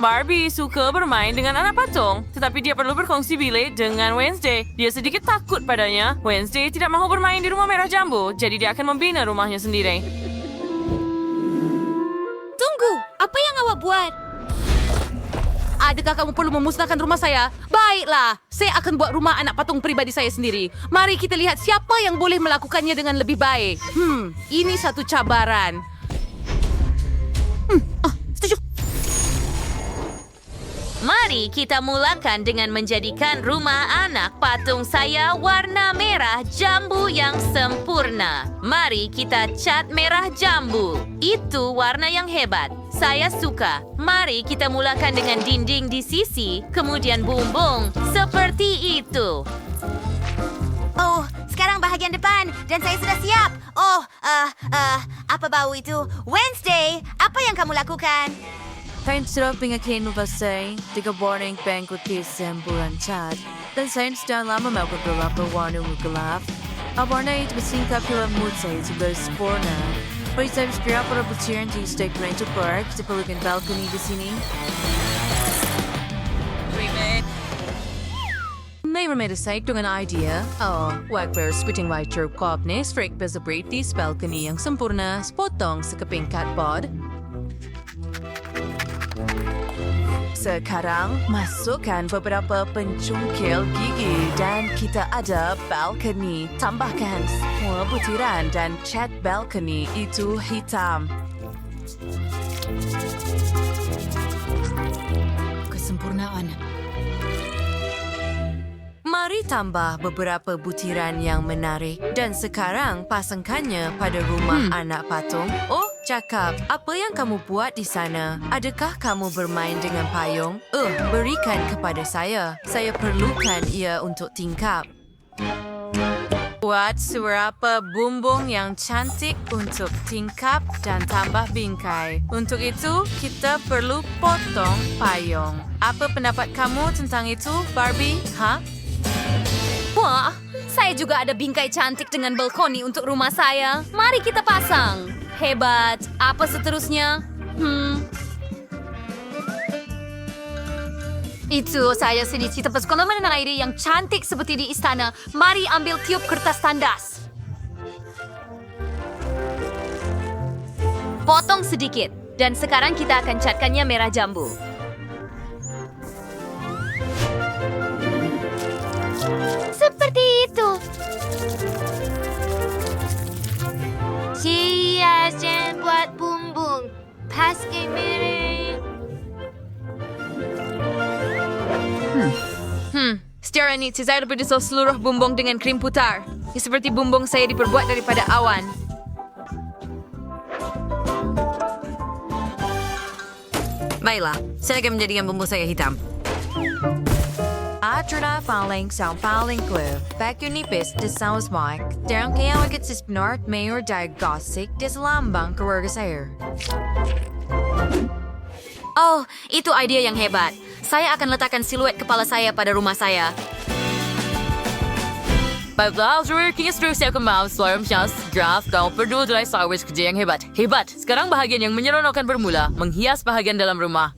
Barbie suka bermain dengan anak patung, tetapi dia perlu berkongsi bilik dengan Wednesday. Dia sedikit takut padanya. Wednesday tidak mahu bermain di rumah merah jambu, jadi dia akan membina rumahnya sendiri. Tunggu, apa yang awak buat? Adakah kamu perlu memusnahkan rumah saya? Baiklah, saya akan buat rumah anak patung pribadi saya sendiri. Mari kita lihat siapa yang boleh melakukannya dengan lebih baik. Ini satu cabaran. Setuju. Mari kita mulakan dengan menjadikan rumah anak patung saya warna merah jambu yang sempurna. Mari kita cat merah jambu. Itu warna yang hebat. Saya suka. Mari kita mulakan dengan dinding di sisi, kemudian bumbung. Seperti itu. Oh, sekarang bahagian depan dan saya sudah siap. Apa bau itu? Wednesday, apa yang kamu lakukan? Saya sudah pingakin saya tiga warning bangkut di semburan cat dan saya sudah lama melakukan beberapa warna gelap. Warna itu bersingkap dalam mood saya juga sempurna. Beri saya segera pada butiran di State Ranger Park di pelukan balkoni di sini. May remember saya dengan idea. Wakbar switching lighter kopnes freak bezabrit di balkoni yang sempurna sepotong sekeping catbod. Sekarang, masukkan beberapa pencungkil gigi dan kita ada balkoni. Tambahkan semua butiran dan cat balkoni itu hitam. Kesempurnaan. Mari tambah beberapa butiran yang menarik dan sekarang pasangkannya pada rumah anak patung. Oh, cakap, apa yang kamu buat di sana? Adakah kamu bermain dengan payung? Berikan kepada saya. Saya perlukan ia untuk tingkap. Buat beberapa bumbung yang cantik untuk tingkap dan tambah bingkai. Untuk itu, kita perlu potong payung. Apa pendapat kamu tentang itu, Barbie? Wah, saya juga ada bingkai cantik dengan balkoni untuk rumah saya. Mari kita pasang. Hebat. Apa seterusnya? Itu saya sedikit tepas kolam air yang cantik seperti di istana. Mari ambil tiup kertas tandas. Potong sedikit. Dan sekarang kita akan catkannya merah jambu. Seperti itu. Siaskan buat bumbung. Pakai mirip. Secara ini, saya berdesal seluruh bumbung dengan krim putar. Seperti bumbung saya diperbuat daripada awan. Baiklah, saya akan menjadikan bumbung saya hitam. Atrada paling sa paling glue. Back nipis de saus mic. Down kaya agad sa North Mayor Diagnostic des lambang keluarga saya. Oh, itu ide yang hebat. Saya akan letakkan siluet kepala saya pada rumah saya. Baiklah, kini seterusnya saya akan mau draft kau berdua adalah sawit kerja yang hebat. Hebat! Sekarang bahagian yang menyeronokkan bermula, menghias bahagian dalam rumah.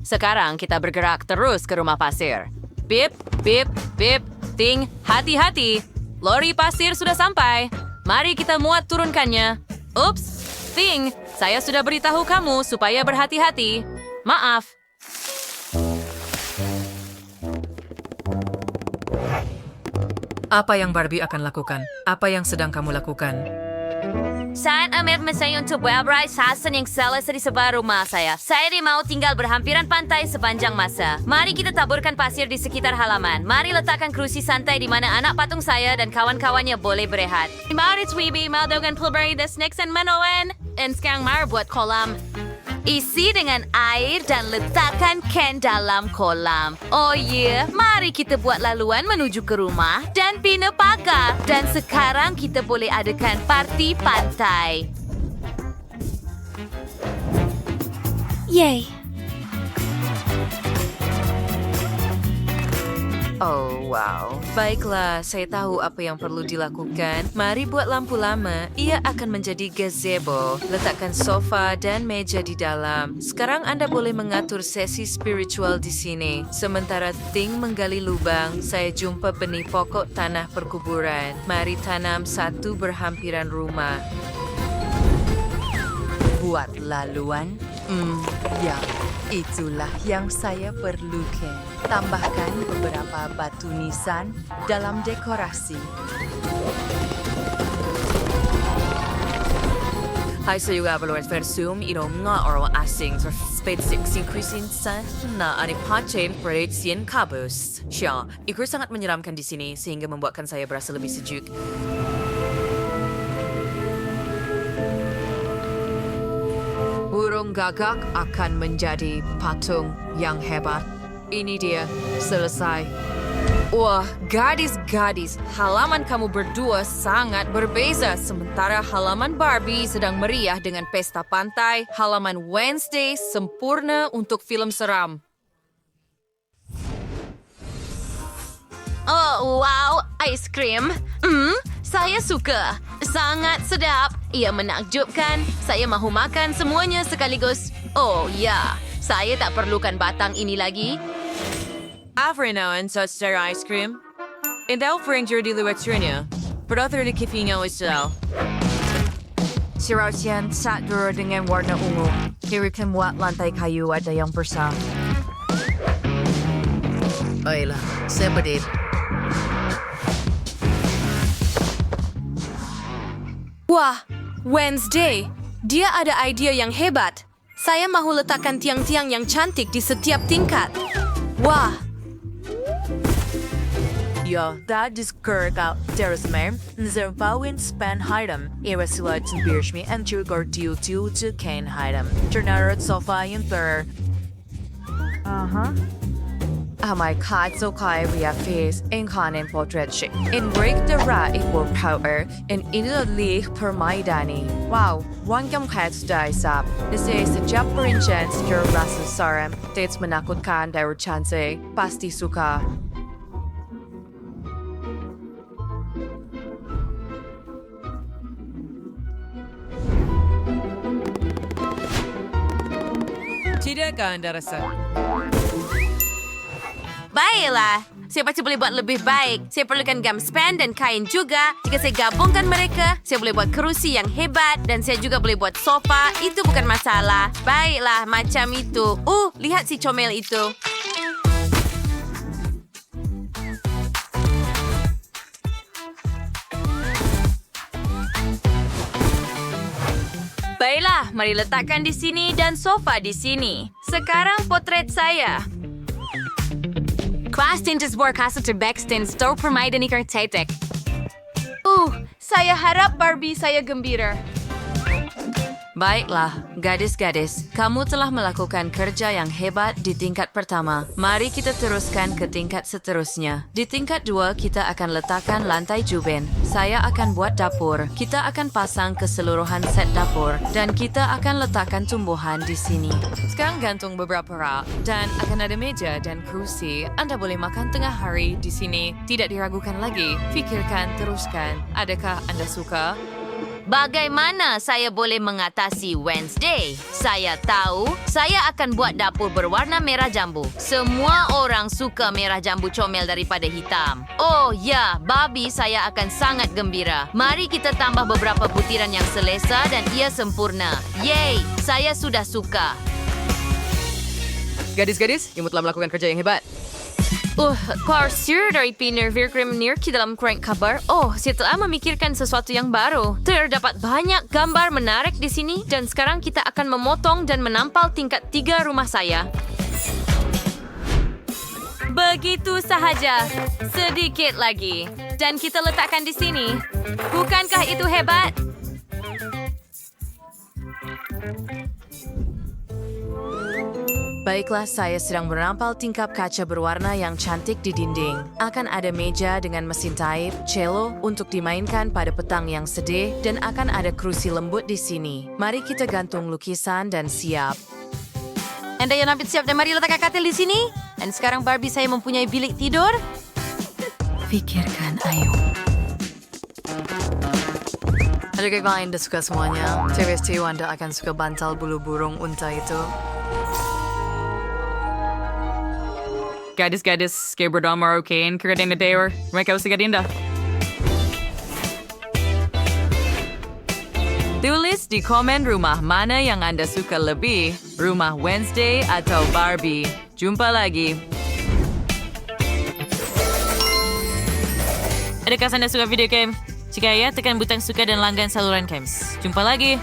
Sekarang kita bergerak terus ke rumah pasir. Bip, bip, bip, ting, hati-hati. Lori pasir sudah sampai. Mari kita muat turunkannya. Ups, ting, saya sudah beritahu kamu supaya berhati-hati. Maaf. Apa yang Barbie akan lakukan? Apa yang sedang kamu lakukan? Saat Amir saya untuk berbrai sasaran yang salah di sebelah rumah saya. Saya mau tinggal berhampiran pantai sepanjang masa. Mari kita taburkan pasir di sekitar halaman. Mari letakkan kerusi santai di mana anak patung saya dan kawan-kawannya boleh berehat. Mari Tweeby, Maldogan, Pulberry, The Snakes, and Manoan. Dan sekarang mari buat kolam. Isi dengan air dan letakkan ken dalam kolam. Oh yeah, mari kita buat laluan menuju ke rumah dan bina pagar. Dan sekarang kita boleh adakan parti pantai. Yay! Oh, wow. Baiklah, saya tahu apa yang perlu dilakukan. Mari buat lampu lama. Ia akan menjadi gazebo. Letakkan sofa dan meja di dalam. Sekarang Anda boleh mengatur sesi spiritual di sini. Sementara Ting menggali lubang, saya jumpa benih pokok tanah perkuburan. Mari tanam satu berhampiran rumah. Buat laluan? Ya, itulah yang saya perlukan. Tambahkan beberapa batu nisan dalam dekorasi. Hai, saya juga perlu versum nga orang asing spesifik singkrisinsan na anipacin prediksi kabus. Siya, ikut sangat menyeramkan di sini sehingga membuatkan saya berasa lebih sejuk. Burung gagak akan menjadi patung yang hebat. Ini dia, selesai. Wah, gadis-gadis, halaman kamu berdua sangat berbeza. Sementara halaman Barbie sedang meriah dengan pesta pantai, halaman Wednesday sempurna untuk film seram. Oh, wow, ice cream. Saya suka. Sangat sedap. Ia menakjubkan. Saya mahu makan semuanya sekaligus. Oh, ya. Saya tak perlukan batang ini lagi. Afrinawan sa star ice cream. Indaw fring di luwetsunya. Brother de kifinga isal. Si Rausian saat duro dengan warna ungu. Kiri kemuat lantai kayu ada yang bersam. Baiklah, saya berdiri. Wah, Wednesday. Dia ada idea yang hebat. Saya mahu letakkan tiang-tiang yang cantik di setiap tingkat. Wah, Ja, dat is kurka. Deres mer, zervouwen span hidem. Era sila to birshmi and jugar due to cane hidem. Ternarot sofa in third. My God, so kai we have face in common portrait shape. In break the ra equal power in the permaidani. Wow, one kam cats die sap. This is a Japarin chance your rasa saram. Dates manakot kan daru chance. Pasti suka. Tidakkah Anda rasa? baiklah. Saya pasti boleh buat lebih baik. Saya perlukan gum span dan kain juga. Jika saya gabungkan mereka, saya boleh buat kerusi yang hebat dan saya juga boleh buat sofa. Itu bukan masalah. Baiklah, macam itu. Lihat si comel itu. Baiklah, mari letakkan di sini dan sofa di sini. Sekarang potret saya. Kelas tintas berkasa terbakstin store permainan ikan tetek. Saya harap Barbie saya gembira. Baiklah, gadis-gadis, kamu telah melakukan kerja yang hebat di tingkat pertama. Mari kita teruskan ke tingkat seterusnya. Di tingkat 2, kita akan letakkan lantai juben. Saya akan buat dapur. Kita akan pasang keseluruhan set dapur. Dan kita akan letakkan tumbuhan di sini. Sekarang gantung beberapa rak. Dan akan ada meja dan kerusi. Anda boleh makan tengah hari di sini. Tidak diragukan lagi. Fikirkan, teruskan. Adakah Anda suka? Bagaimana saya boleh mengatasi Wednesday? Saya tahu saya akan buat dapur berwarna merah jambu. Semua orang suka merah jambu comel daripada hitam. Oh ya, Barbie saya akan sangat gembira. Mari kita tambah beberapa butiran yang selesa dan ia sempurna. Yeay, saya sudah suka. Gadis-gadis, kamu telah melakukan kerja yang hebat. Parsir dari Piner Virkrimnir ke dalam crank kabar. Saya telah memikirkan sesuatu yang baru. Terdapat banyak gambar menarik di sini dan sekarang kita akan memotong dan menampal tingkat 3 rumah saya. Begitu sahaja. Sedikit lagi. Dan kita letakkan di sini. Bukankah itu hebat? Baiklah, saya sedang menampal tingkap kaca berwarna yang cantik di dinding. Akan ada meja dengan mesin taip, cello untuk dimainkan pada petang yang sedih, dan akan ada kerusi lembut di sini. Mari kita gantung lukisan dan siap. Anda yang hampir siap dan mari letakkan katil di sini. Dan sekarang Barbie saya mempunyai bilik tidur. Fikirkan Ayu. Adakah kalian dah suka semuanya? TVST Wanda akan suka bantal bulu burung unta itu. Gadis-gadis, kayak berdua Marokkan, keratin na Dayor. Mereka usah gadinda. Tulis di komen rumah mana yang Anda suka lebih, rumah Wednesday atau Barbie. Jumpa lagi. Adakah Anda suka video game? Jika ya, tekan butang suka dan langgan saluran Games. Jumpa lagi.